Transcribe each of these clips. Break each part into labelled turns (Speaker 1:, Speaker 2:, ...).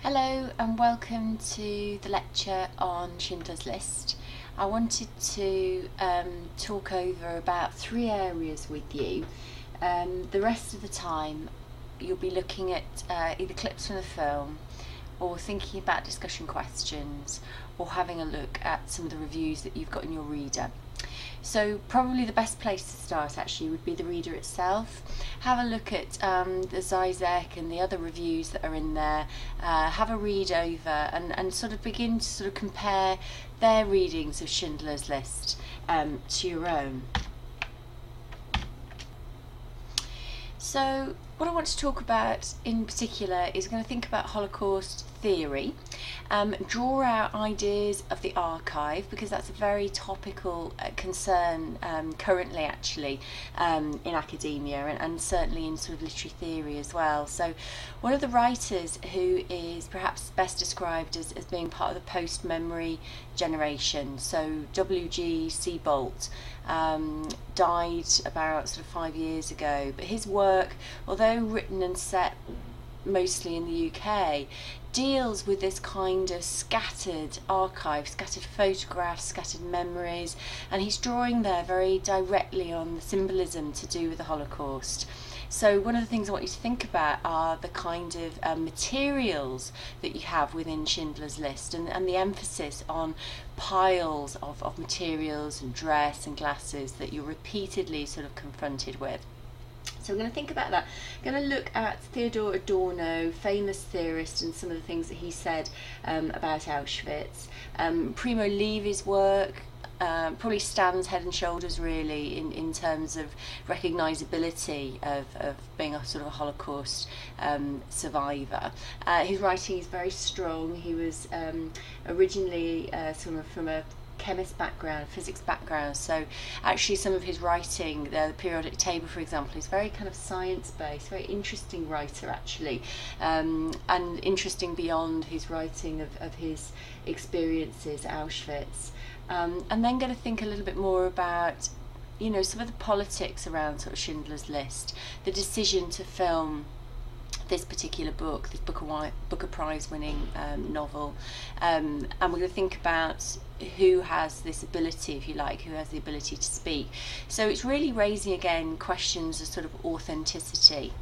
Speaker 1: Hello and welcome to the lecture on Schindler's List. I wanted to talk over about three areas with you. The rest of the time you'll be looking at either clips from the film or thinking about discussion questions or having a look at some of the reviews that you've got in your reader. So probably the best place to start actually would be the reader itself. Have a look at the Zizek and the other reviews that are in there, have a read over and sort of begin to sort of compare their readings of Schindler's List to your own. So what I want to talk about in particular is going to think about Holocaust theory, draw out ideas of the archive because that's a very topical concern currently actually in academia and certainly in sort of literary theory as well. So one of the writers who is perhaps best described as being part of the post-memory generation, so W.G. Seabolt, died about sort of 5 years ago, but his work, although written and set mostly in the UK, deals with this kind of scattered archive, scattered photographs, scattered memories, and he's drawing there very directly on the symbolism to do with the Holocaust. So one of the things I want you to think about are the kind of materials that you have within Schindler's List and the emphasis on piles of materials and dress and glasses that you're repeatedly sort of confronted with. So we're going to think about that. We're going to look at Theodor Adorno, famous theorist, and some of the things that he said about Auschwitz. Primo Levi's work probably stands head and shoulders really in terms of recognisability of being a sort of a Holocaust survivor. His writing is very strong. He was originally sort of from a chemist background, physics background, so actually some of his writing, the periodic table for example, is very kind of science-based, very interesting writer actually, and interesting beyond his writing of his experiences at Auschwitz. And then going to think a little bit more about, you know, some of the politics around sort of Schindler's List, the decision to film this particular book, this Booker Prize winning novel, and we're going to think about who has this ability, if you like, who has the ability to speak. So it's really raising again questions of sort of authenticity.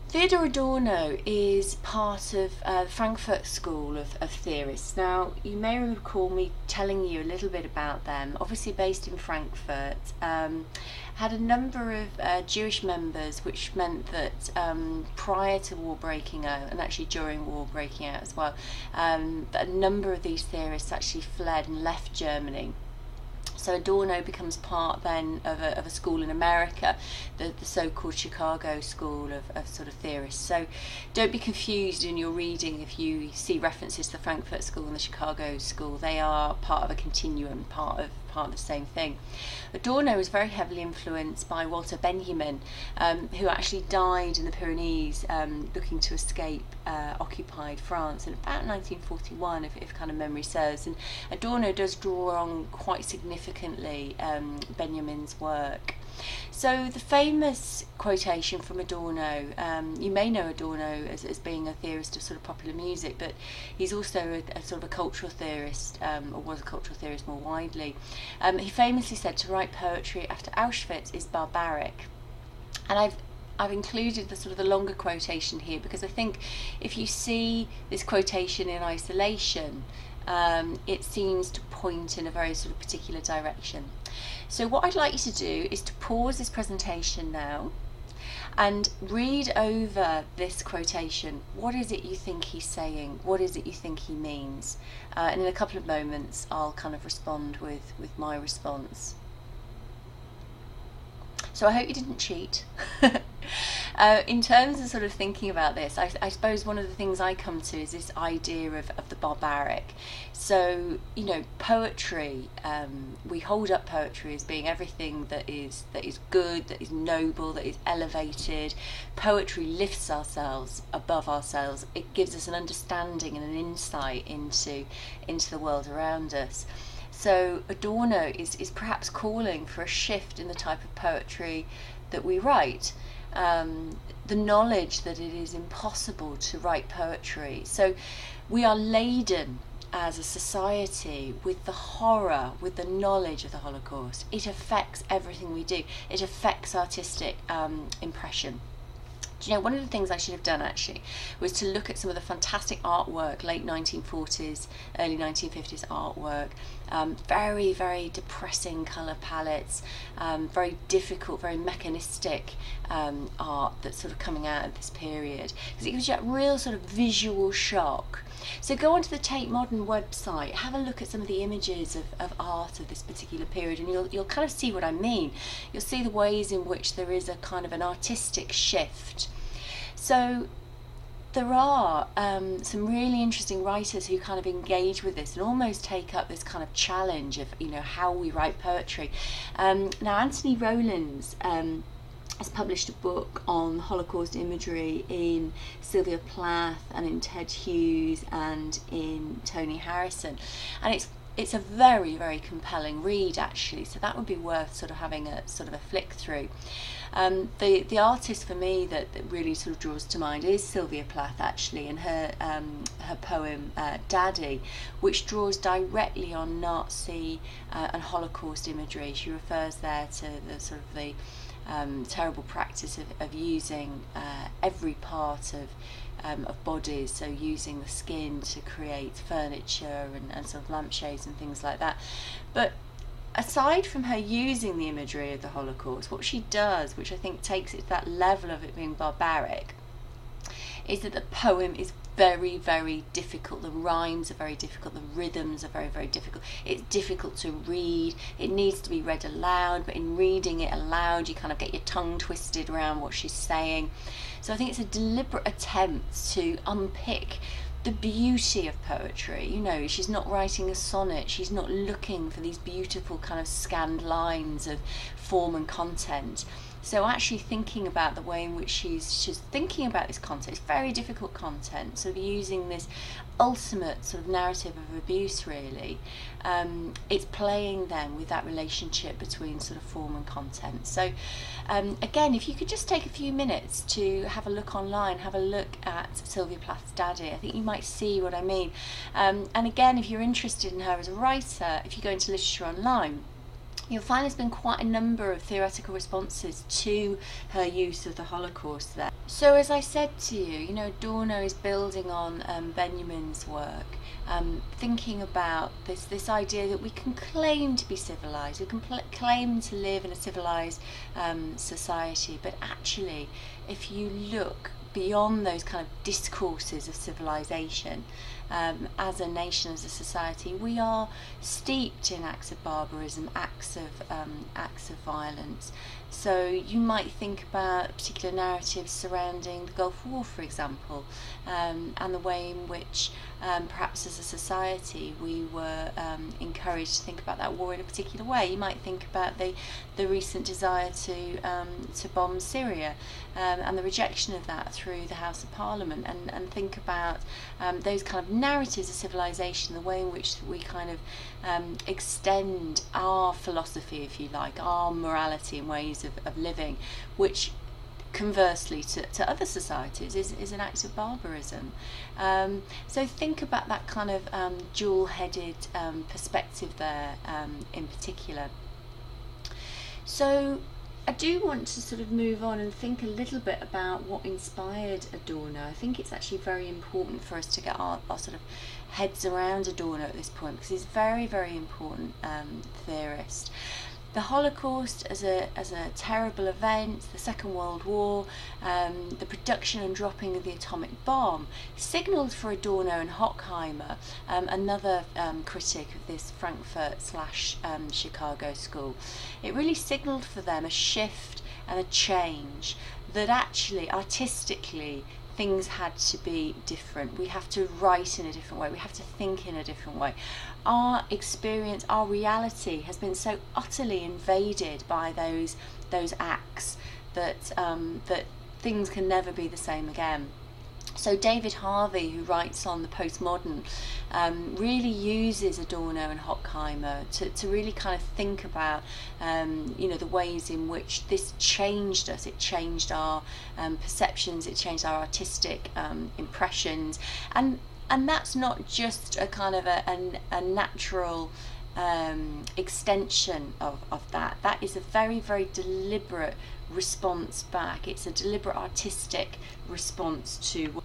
Speaker 1: Theodor Adorno is part of the Frankfurt School of theorists. Now, you may recall me telling you a little bit about them. Obviously based in Frankfurt, had a number of Jewish members, which meant that prior to war breaking out, and actually during war breaking out as well, a number of these theorists actually fled and left Germany. So Adorno becomes part then of a school in America, the so-called Chicago School of sort of theorists. So don't be confused in your reading if you see references to the Frankfurt School and the Chicago School. They are part of a continuum, part of the same thing. Adorno was very heavily influenced by Walter Benjamin, who actually died in the Pyrenees looking to escape occupied France in about 1941, if kind of memory serves. And Adorno does draw on quite significantly Benjamin's work. So the famous quotation from Adorno, you may know Adorno as being a theorist of sort of popular music, but he's also a sort of a cultural theorist, or was a cultural theorist more widely. He famously said to write poetry after Auschwitz is barbaric. And I've included the sort of the longer quotation here because I think if you see this quotation in isolation, it seems to point in a very sort of particular direction. So what I'd like you to do is to pause this presentation now and read over this quotation. What is it you think he's saying? What is it you think he means? And in a couple of moments I'll kind of respond with my response. So I hope you didn't cheat. In terms of sort of thinking about this, I suppose one of the things I come to is this idea of the barbaric. So, you know, poetry, we hold up poetry as being everything that is good, that is noble, that is elevated. Poetry lifts ourselves above ourselves. It gives us an understanding and an insight into the world around us. So Adorno is perhaps calling for a shift in the type of poetry that we write. the knowledge that it is impossible to write poetry. So we are laden as a society with the horror, with the knowledge of the Holocaust. It affects everything we do. It affects artistic impression. Do you know, one of the things I should have done actually was to look at some of the fantastic artwork, late 1940s, early 1950s artwork, very, very depressing colour palettes, very difficult, very mechanistic art that's sort of coming out of this period, because it gives you that real sort of visual shock. So go onto the Tate Modern website, have a look at some of the images of art of this particular period, and you'll kind of see what I mean. You'll see the ways in which there is a kind of an artistic shift. So there are some really interesting writers who kind of engage with this and almost take up this kind of challenge of, you know, how we write poetry. Now Anthony Rowlands has published a book on Holocaust imagery in Sylvia Plath and in Ted Hughes and in Tony Harrison, and it's a very, very compelling read actually, so that would be worth sort of having a sort of a flick through. The artist for me that really sort of draws to mind is Sylvia Plath actually, and her poem Daddy, which draws directly on Nazi and Holocaust imagery. She refers there to the sort of the terrible practice of using every part of bodies, so using the skin to create furniture and sort of lampshades and things like that. But aside from her using the imagery of the Holocaust, what she does, which I think takes it to that level of it being barbaric, is that the poem is very, very difficult. The rhymes are very difficult, the rhythms are very, very difficult. It's difficult to read. It needs to be read aloud, but in reading it aloud you kind of get your tongue twisted around what she's saying. So I think it's a deliberate attempt to unpick the beauty of poetry. You know, she's not writing a sonnet, she's not looking for these beautiful kind of scanned lines of form and content. So actually thinking about the way in which she's thinking about this content, it's very difficult content, sort of using this ultimate sort of narrative of abuse really. It's playing then with that relationship between sort of form and content. So again, if you could just take a few minutes to have a look online, have a look at Sylvia Plath's Daddy, I think you might see what I mean. And again, if you're interested in her as a writer, if you go into Literature Online, you'll find there's been quite a number of theoretical responses to her use of the Holocaust there. So as I said to you, you know, Adorno is building on Benjamin's work, thinking about this idea that we can claim to be civilized, we can claim to live in a civilized society, but actually if you look beyond those kind of discourses of civilization, as a nation, as a society, we are steeped in acts of barbarism, acts of violence. So you might think about particular narratives surrounding the Gulf War, for example, and the way in which perhaps as a society we were encouraged to think about that war in a particular way. You might think about the recent desire to bomb Syria and the rejection of that through the House of Parliament, and think about those kind of narratives of civilization, the way in which we kind of extend our philosophy, if you like, our morality and ways of living, which conversely to other societies is an act of barbarism. So think about that kind of dual-headed perspective there in particular. So I do want to sort of move on and think a little bit about what inspired Adorno. I think it's actually very important for us to get our sort of heads around Adorno at this point, because he's a very, very important theorist. The Holocaust as a terrible event, the Second World War, the production and dropping of the atomic bomb, signalled for Adorno and Horkheimer, another critic of this Frankfurt/Chicago school. It really signalled for them a shift and a change, that actually artistically things had to be different. We have to write in a different way, we have to think in a different way. Our experience, our reality has been so utterly invaded by those acts that that things can never be the same again. So David Harvey, who writes on the postmodern, really uses Adorno and Horkheimer to really kind of think about, the ways in which this changed us. It changed our perceptions, it changed our artistic impressions, and that's not just a kind of a natural extension of that. That is a very, very deliberate response back. It's a deliberate artistic response to,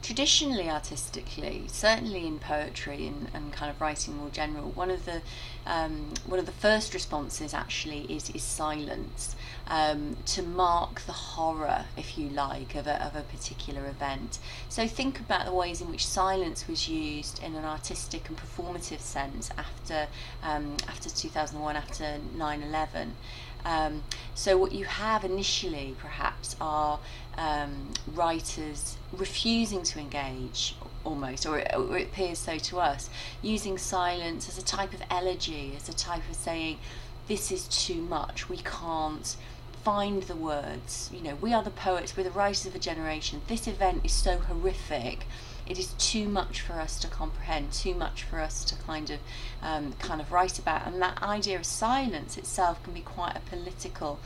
Speaker 1: traditionally artistically, certainly in poetry and kind of writing more general, one of the first responses actually is silence, to mark the horror, if you like, of a particular event. So think about the ways in which silence was used in an artistic and performative sense after 2001, after 9/11. So what you have initially perhaps are writers refusing to engage, almost, or it appears so to us, using silence as a type of elegy, as a type of saying, this is too much, we can't find the words, we are the poets, we're the writers of a generation, this event is so horrific, it is too much for us to comprehend, too much for us to kind of write about. And that idea of silence itself can be quite a political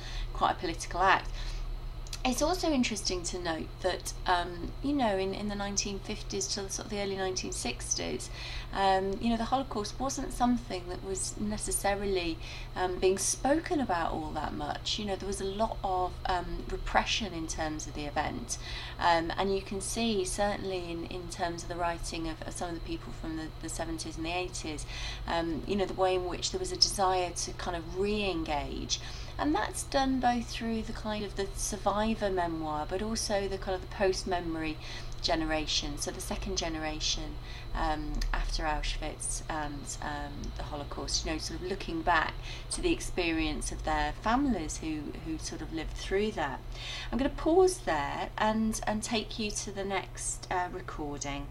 Speaker 1: act. It's also interesting to note that, in the 1950s to sort of the early 1960s, the Holocaust wasn't something that was necessarily being spoken about all that much. There was a lot of repression in terms of the event, and you can see certainly in terms of the writing of some of the people from the 70s and the 80s, the way in which there was a desire to kind of re-engage. And that's done both through the kind of the survivor memoir, but also the kind of the post-memory generation, so the second generation after Auschwitz and the Holocaust, sort of looking back to the experience of their families who sort of lived through that. I'm going to pause there and take you to the next recording.